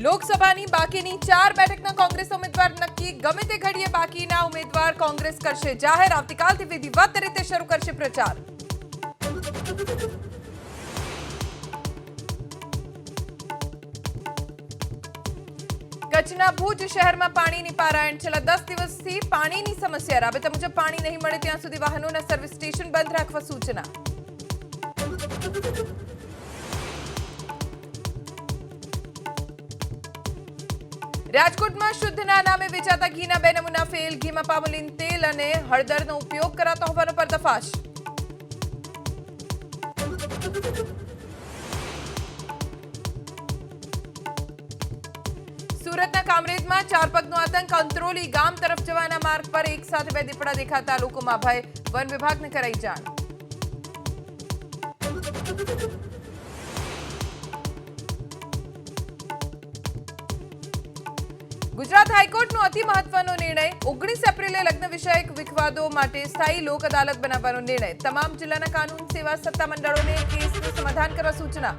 લોકસભાની બાકીની 4 બેઠકના કોંગ્રેસ ઉમેદવાર નક્કી. ગમે તે ઘડીએ બાકીના ઉમેદવાર કોંગ્રેસ કરશે જાહેર. આવતીકાલથી વિધિવત રીતે શરૂ કરશે પ્રચાર. કચ્છના ભુજ શહેરમાં પાણીની પારાયણ. છેલ્લા 10 દિવસથી પાણીની સમસ્યા. રાબેતા મુજબ પાણી નહીં મળે ત્યાં સુધી વાહનોના સર્વિસ સ્ટેશન બંધ રાખવા સૂચના. રાજકોટમાં શુદ્ધના નામે વેચાતા ઘીના 2 નમૂના ફેલ. ઘીમાં પામોલીન તેલ અને હળદરનો ઉપયોગ કરાતો હોવાનો પર્દાફાશ. સુરતના કામરેજમાં 4 પગનો આતંક. અંત્રોલી ગામ તરફ જવાના માર્ગ પર એક સાથે 2 દીપડા દેખાતા લોકોમાં ભય. વન વિભાગને કરાઈ જાણ. ગુજરાત હાઈકોર્ટનો અતિ મહત્વનો નિર્ણય. 19 એપ્રિલે લગ્ન વિષયક વિવાદો માટે સ્થાયી લોક અદાલત બનાવવાનો નિર્ણય. તમામ જિલ્લાના કાનૂન સેવા સત્તા મંડળોને કેસનું સમાધાન કરવા સૂચના.